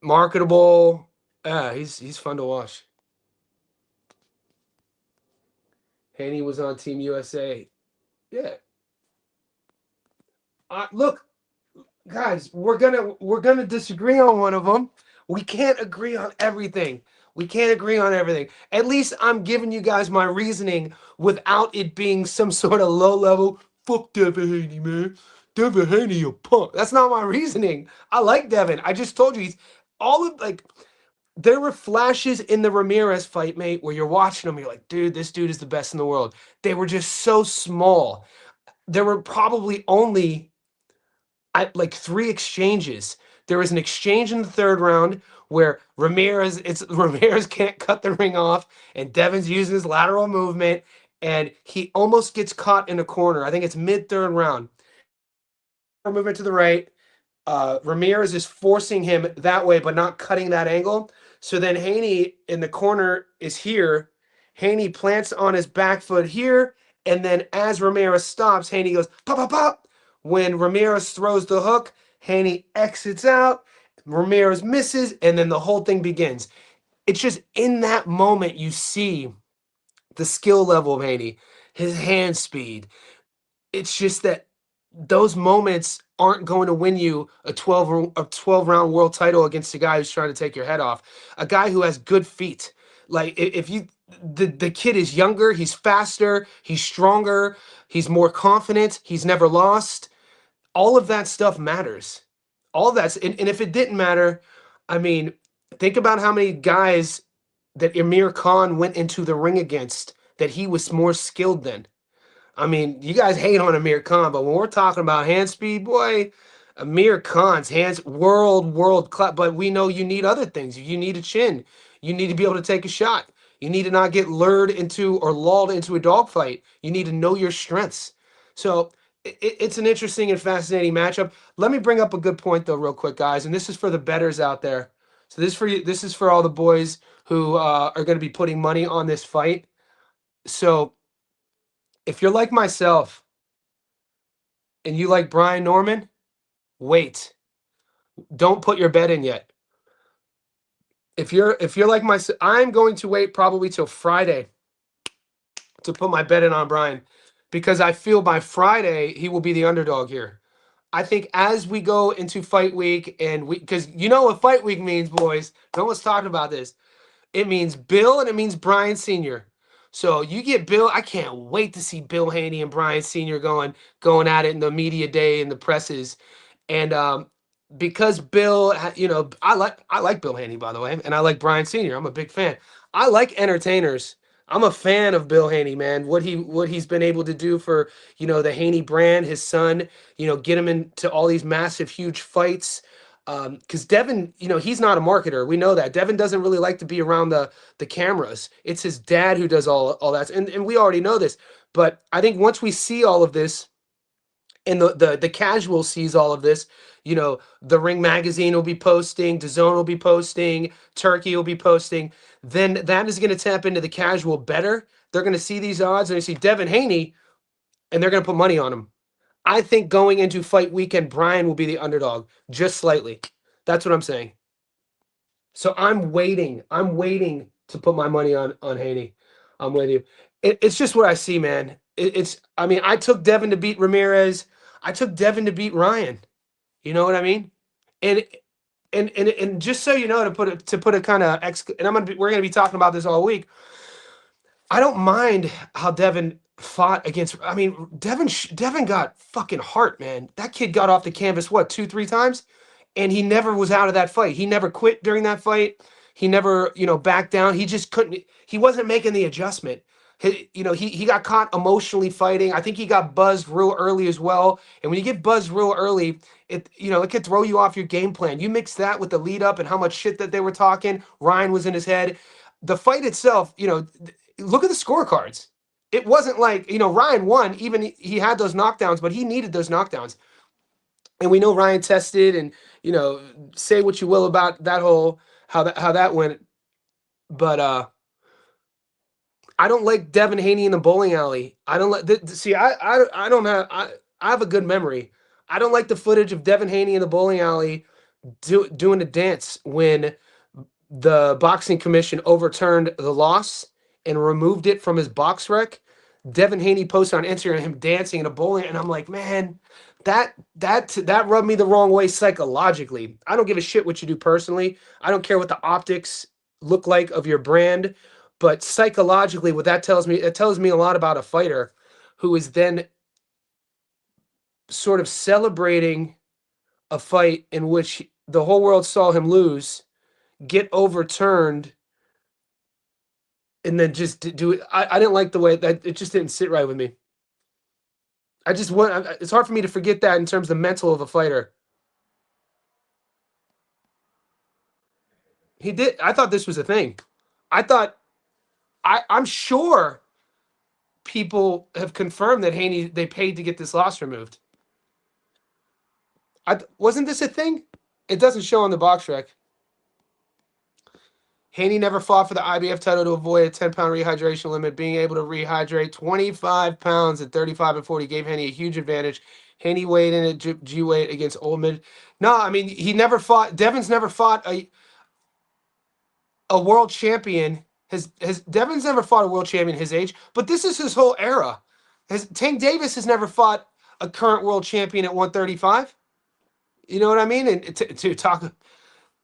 marketable. Yeah, he's fun to watch. Haney was on Team USA. Yeah. Look, guys, we're gonna disagree on one of them. We can't agree on everything. We can't agree on everything. At least I'm giving you guys my reasoning without it being some sort of low level. Fuck Devin Haney, man. Devin Haney, a punk. That's not my reasoning. I like Devin. I just told you there were flashes in the Ramirez fight, mate, where you're watching him, you're like, dude, this dude is the best in the world. They were just so small. There were probably only like 3 exchanges. There was an exchange in the 3rd round where Ramirez can't cut the ring off, and Devin's using his lateral movement, and he almost gets caught in a corner. I think it's mid-3rd round. Movement to the right. Ramirez is forcing him that way, but not cutting that angle. So then Haney in the corner is here. Haney plants on his back foot here, and then as Ramirez stops, Haney goes pop, pop, pop. When Ramirez throws the hook, Haney exits out. Ramirez misses, and then the whole thing begins. It's just in that moment you see the skill level of Haney, his hand speed. It's just that those moments aren't going to win you a 12 round world title against a guy who's trying to take your head off. A guy who has good feet. Like if you the kid is younger, he's faster, he's stronger, he's more confident, he's never lost. All of that stuff matters. All of that's and if it didn't matter, I mean, think about how many guys that Amir Khan went into the ring against that he was more skilled than. I mean, you guys hate on Amir Khan, but when we're talking about hand speed, boy, Amir Khan's hands world class. But we know you need other things. You need a chin. You need to be able to take a shot. You need to not get lured into or lulled into a dogfight. You need to know your strengths. So it's an interesting and fascinating matchup. Let me bring up a good point though, real quick, guys, and this is for the bettors out there. So this for you. This is for all the boys who are going to be putting money on this fight. So if you're like myself and you like Brian Norman, wait. Don't put your bet in yet. If you're like myself, I'm going to wait probably till Friday to put my bet in on Brian because I feel by Friday he will be the underdog here. I think as we go into fight week and we because you know what fight week means, boys. No one's talking about this. It means Bill and it means Brian Sr. So you get Bill. I can't wait to see Bill Haney and Brian Sr. going at it in the media day and the presses. And because Bill, I like Bill Haney by the way, and I like Brian Sr. I'm a big fan. I like entertainers. I'm a fan of Bill Haney, man. What he's been able to do for the Haney brand, his son, get him into all these massive, huge fights. Because Devin, he's not a marketer. We know that. Devin doesn't really like to be around the cameras. It's his dad who does all that. And we already know this. But I think once we see all of this, and the casual sees all of this, the Ring Magazine will be posting, DAZN will be posting, Turkey will be posting, then that is going to tap into the casual better. They're going to see these odds and they see Devin Haney, and they're going to put money on him. I think going into fight weekend, Brian will be the underdog, just slightly. That's what I'm saying. So I'm waiting. I'm waiting to put my money on Haney. I'm with you. It's just what I see, man. It's. I mean, I took Devin to beat Ramirez. I took Devin to beat Ryan. You know what I mean? And and just so you know, to put a kind of and we're gonna be talking about this all week. I don't mind how Devin fought against. I mean, Devin got fucking heart, man. That kid got off the canvas what 2 3 times, and he never was out of that fight. He never quit during that fight. He never backed down. He just couldn't. He wasn't making the adjustment. He got caught emotionally fighting. I think he got buzzed real early as well. And when you get buzzed real early, it could throw you off your game plan. You mix that with the lead up and how much shit that they were talking. Ryan was in his head. The fight itself, look at the scorecards. It wasn't like, Ryan won, even he had those knockdowns, but he needed those knockdowns. And we know Ryan tested and, say what you will about that whole, how that went. But I don't like Devin Haney in the bowling alley. I don't like, see, I don't have, I have a good memory. I don't like the footage of Devin Haney in the bowling alley doing a dance when the boxing commission overturned the loss and removed it from his box rec. Devin Haney posted on Instagram him dancing in a bowling, and I'm like, man, that rubbed me the wrong way psychologically. I don't give a shit what you do personally. I don't care what the optics look like of your brand, but psychologically, what that tells me, it tells me a lot about a fighter who is then sort of celebrating a fight in which the whole world saw him lose, get overturned, and then just do it. I didn't like the way that it just didn't sit right with me. It's hard for me to forget that in terms of the mental of a fighter. He did. I thought this was a thing. I thought, I'm sure people have confirmed that Haney, they paid to get this loss removed. Wasn't this a thing? It doesn't show on the box rec. Haney never fought for the IBF title to avoid a 10-pound rehydration limit. Being able to rehydrate 25 pounds at 35 and 40 gave Haney a huge advantage. Haney weighed in at G weight against Old Mid. No, I mean, he never fought. Devin's never fought a world champion. Devin's never fought a world champion his age, but this is his whole era. Tank Davis has never fought a current world champion at 135. You know what I mean? And to talk,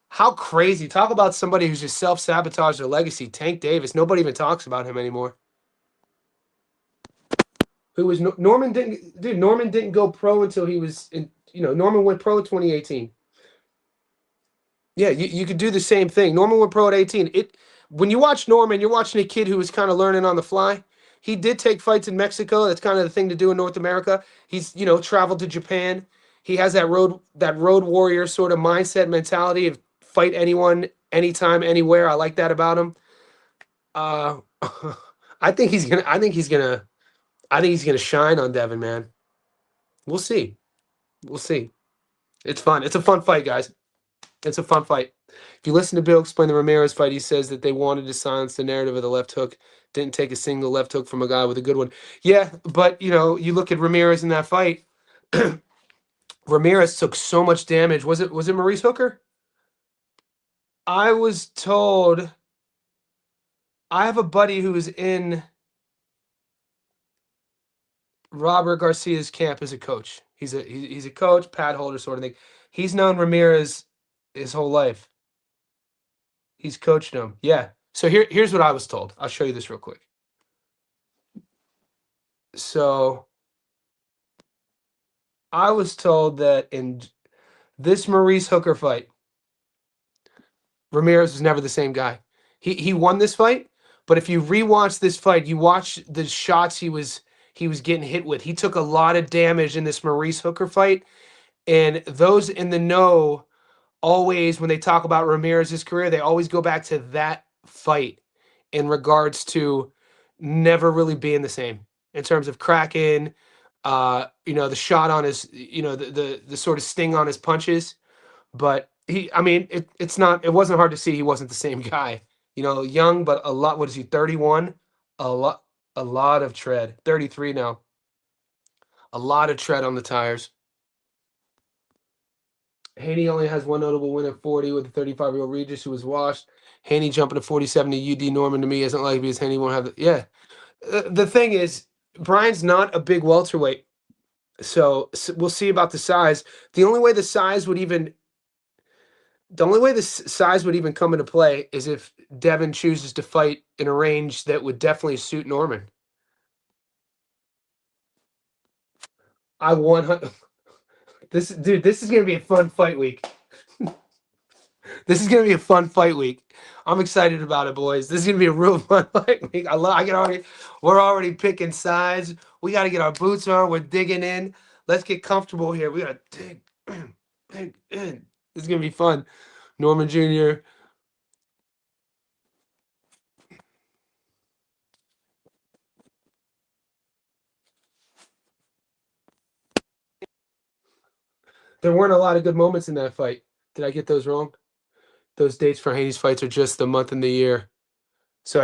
how crazy. Talk about somebody who's just self-sabotaged their legacy. Tank Davis. Nobody even talks about him anymore. Who was Norman didn't dude, Norman didn't go pro until he was in, Norman went pro in 2018. Yeah, you could do the same thing. Norman went pro at 18. When you watch Norman, you're watching a kid who was kind of learning on the fly. He did take fights in Mexico. That's kind of the thing to do in North America. He's, traveled to Japan. He has that road warrior sort of mindset mentality of fight anyone, anytime, anywhere. I like that about him. Uh I think he's gonna shine on Devin, man. We'll see. We'll see. It's fun. It's a fun fight, guys. It's a fun fight. If you listen to Bill explain the Ramirez fight, he says that they wanted to silence the narrative of the left hook. Didn't take a single left hook from a guy with a good one. Yeah, but you look at Ramirez in that fight. Ramirez took so much damage. Was it Maurice Hooker? I was told. I have a buddy who is in Robert Garcia's camp as a coach. He's a coach, pad holder sort of thing. He's known Ramirez his whole life. He's coached him. Yeah. So here's what I was told. I'll show you this real quick. So I was told that in this Maurice Hooker fight, Ramirez was never the same guy. He won this fight, but if you rewatch this fight, you watch the shots he was getting hit with. He took a lot of damage in this Maurice Hooker fight, and those in the know always, when they talk about Ramirez's career, they always go back to that fight in regards to never really being the same in terms of cracking, the shot on his, the sort of sting on his punches. But it wasn't hard to see he wasn't the same guy. Young, but a lot. What is he? 31. A lot of tread. 33 now. A lot of tread on the tires. Haney only has one notable win at 40 with the 35-year-old Regis who was washed. Haney jumping to 47 to UD Norman to me isn't likely because Haney won't have the. Yeah. The thing is, Brian's not a big welterweight. So we'll see about the size. The only way the size would even come into play is if Devin chooses to fight in a range that would definitely suit Norman. I want this is gonna be a fun fight week. This is gonna be a fun fight week. I'm excited about it, boys. This is gonna be a real fun fight week. We're already picking sides. We gotta get our boots on. We're digging in. Let's get comfortable here. We gotta dig in. This is gonna be fun. Norman Jr. There weren't a lot of good moments in that fight. Did I get those wrong? Those dates for Haney's fights are just the month and the year. So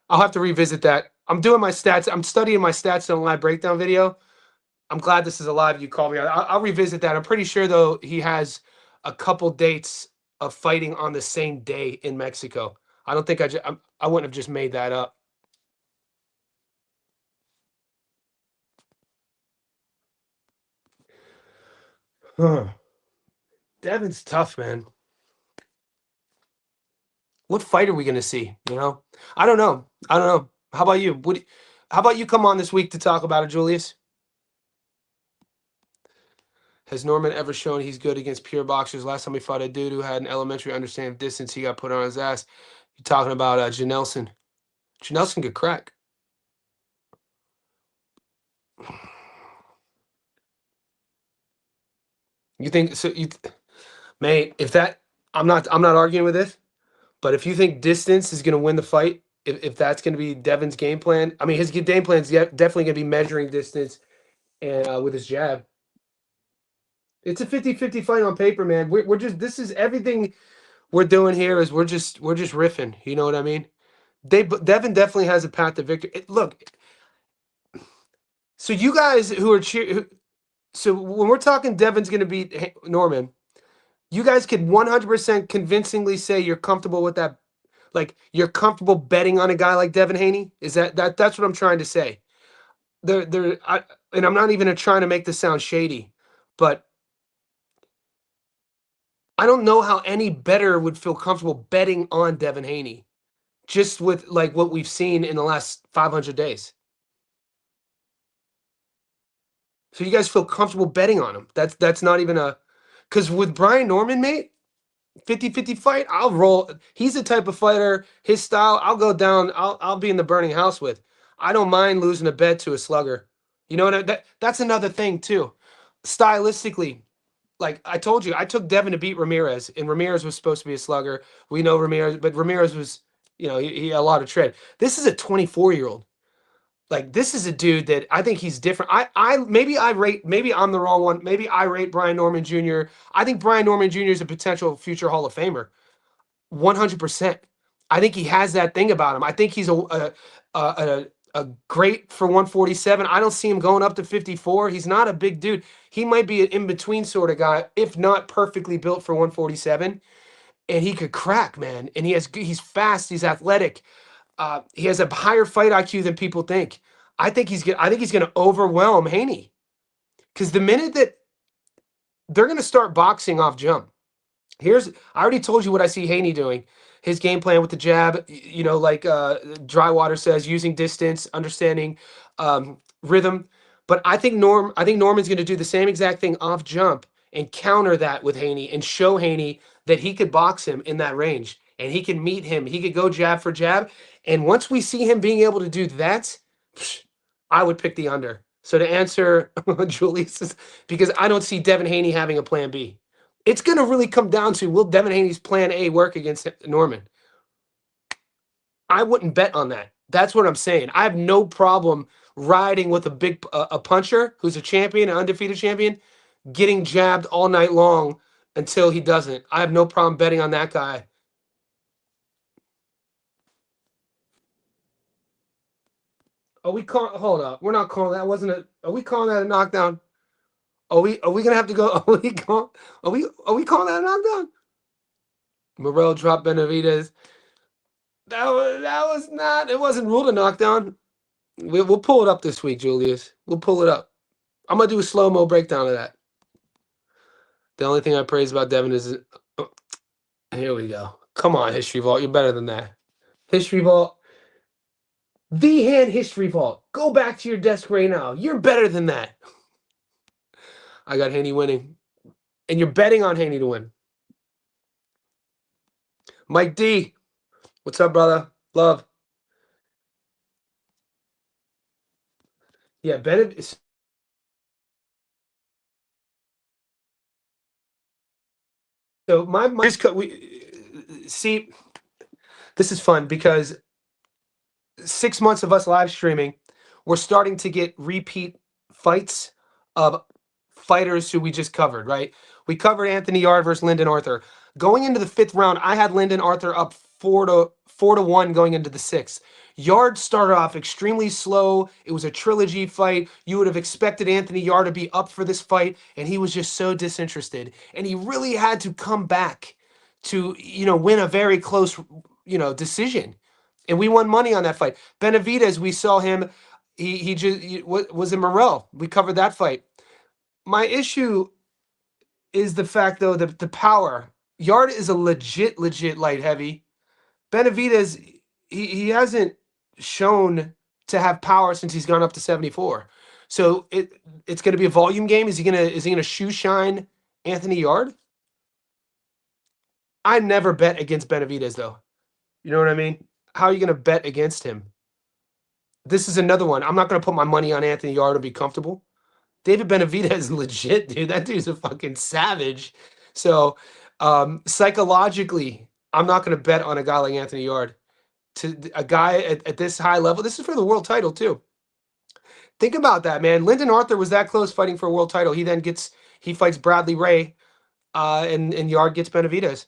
I'll have to revisit that. I'm doing my stats. I'm studying my stats in a live breakdown video. I'm glad this is a live. You called me. I'll revisit that. I'm pretty sure, though, he has a couple dates of fighting on the same day in Mexico. I don't think I wouldn't have just made that up. Huh. Devin's tough, man. What fight are we going to see? I don't know. How about you? How about you come on this week to talk about it, Julius? Has Norman ever shown he's good against pure boxers? Last time he fought a dude who had an elementary understanding of distance, he got put on his ass. You're talking about Janelson. Janelson could crack. You think so? Mate, I'm not arguing with this, but if you think distance is going to win the fight, if that's going to be Devin's game plan, I mean, his game plan is definitely going to be measuring distance and with his jab. It's a 50-50 fight on paper, man. We're just, this is everything we're doing here is we're just riffing. You know what I mean? Devin definitely has a path to victory. Look, so you guys who are so when we're talking Devin's going to beat Norman, you guys could 100% convincingly say you're comfortable with that. Like, you're comfortable betting on a guy like Devin Haney? Is that's what I'm trying to say. and I'm not even trying to make this sound shady, but I don't know how any better would feel comfortable betting on Devin Haney, just with like what we've seen in the last 500 days. So you guys feel comfortable betting on him? That's not even a, because with Brian Norman, mate, 50-50 fight, I'll roll. He's the type of fighter, his style, I'll go down, I'll be in the burning house with. I don't mind losing a bet to a slugger. You know what that's another thing too. Stylistically, like I told you, I took Devin to beat Ramirez, and Ramirez was supposed to be a slugger. We know Ramirez, but Ramirez was, he had a lot of tread. This is a 24-year-old. Like this is a dude that I think he's different. Maybe I'm the wrong one. Maybe I rate Brian Norman Jr. I think Brian Norman Jr. is a potential future Hall of Famer. 100%. I think he has that thing about him. I think he's a great for 147. I don't see him going up to 54. He's not a big dude. He might be an in-between sort of guy, if not perfectly built for 147. And he could crack, man. And he's fast, he's athletic. He has a higher fight IQ than people think. I think he's gonna overwhelm Haney. Because the minute that they're gonna start boxing off jump, I already told you what I see Haney doing. His game plan with the jab, like Drywater says, using distance, understanding rhythm. But I think Norman's going to do the same exact thing off jump and counter that with Haney and show Haney that he could box him in that range and he can meet him. He could go jab for jab. And once we see him being able to do that, I would pick the under. So to answer Julius, because I don't see Devin Haney having a plan B. It's going to really come down to, will Devin Haney's plan A work against Norman? I wouldn't bet on that. That's what I'm saying. I have no problem riding with a puncher who's a champion, an undefeated champion, getting jabbed all night long until he doesn't. I have no problem betting on that guy. Hold up. We're not calling that. Are we calling that a knockdown? Are we gonna have to go? Are we calling that a knockdown? Morel dropped Benavidez. That was not. It wasn't ruled a knockdown. We'll pull it up this week, Julius. We'll pull it up. I'm gonna do a slow-mo breakdown of that. The only thing I praise about Devin is, here we go. Come on, History Vault. You're better than that. History Vault. The Hand History Vault. Go back to your desk right now. You're better than that. I got Haney winning. And you're betting on Haney to win. Mike D. What's up, brother? Love. Yeah, Benn is. So see, this is fun because 6 months of us live streaming, we're starting to get repeat fights of fighters who we just covered, right? We covered Anthony Yard versus Lyndon Arthur. Going into the 5th round, I had Lyndon Arthur up 4-1 going into the 6th. Yard started off extremely slow. It was a trilogy fight. You would have expected Anthony Yard to be up for this fight, and he was just so disinterested. And he really had to come back to, win a very close, decision. And we won money on that fight. Benavidez, we saw him. Was in Morel. We covered that fight. My issue is the fact, though, that the power. Yard is a legit light heavy. Benavidez, he hasn't shown to have power since he's gone up to 74. So it's going to be a volume game. Is he gonna shoe shine Anthony Yard? I never bet against Benavidez, though. You know what I mean? How are you going to bet against him? This is another one. I'm not going to put my money on Anthony Yard to be comfortable. David Benavidez is legit, dude. That dude's a fucking savage. So psychologically, I'm not going to bet on a guy like Anthony Yard. To a guy at this high level, this is for the world title too. Think about that, man. Lyndon Arthur was that close fighting for a world title. He fights Bradley Ray, and Yard gets Benavidez.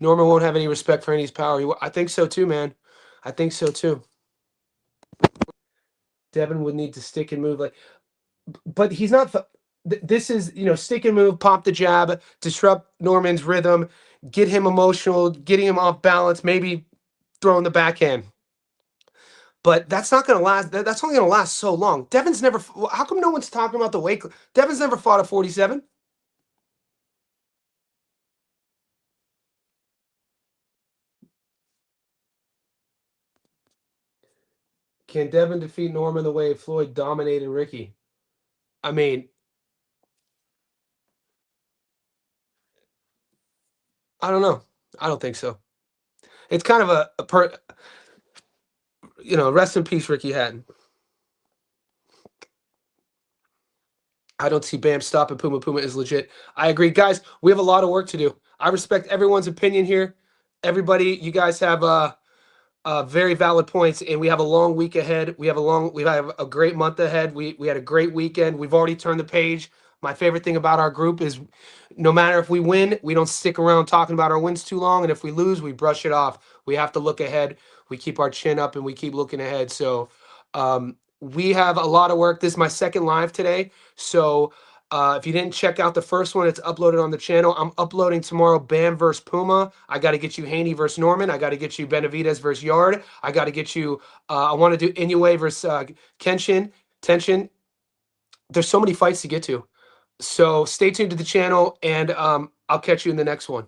Norman won't have any respect for Haney's power. I think so too, man. I think so too. Devin would need to stick and move, but he's not. This is, stick and move, pop the jab, disrupt Norman's rhythm, get him emotional, getting him off balance, maybe throwing the backhand. But that's not going to last. That's only going to last so long. Devin's never. How come no one's talking about the weight? Devin's never fought at 47. Can Devin defeat Norman the way Floyd dominated Ricky? I mean, I don't know. I don't think so. It's kind of rest in peace, Ricky Hatton. I don't see Bam stopping Puma. Puma is legit. I agree. Guys, we have a lot of work to do. I respect everyone's opinion here. Everybody, you guys have very valid points, and we have a long week ahead. We have a great month ahead. We had a great weekend. We've already turned the page. My favorite thing about our group is no matter if we win, we don't stick around talking about our wins too long, and if we lose, we brush it off. We have to look ahead. We keep our chin up, and we keep looking ahead. So we have a lot of work. This is my second live today, so if you didn't check out the first one, it's uploaded on the channel. I'm uploading tomorrow Bam versus Puma. I got to get you Haney versus Norman. I got to get you Benavidez versus Yard. I got to get you, I want to do Inoue versus Kenshin, Tension. There's so many fights to get to. So stay tuned to the channel, and I'll catch you in the next one.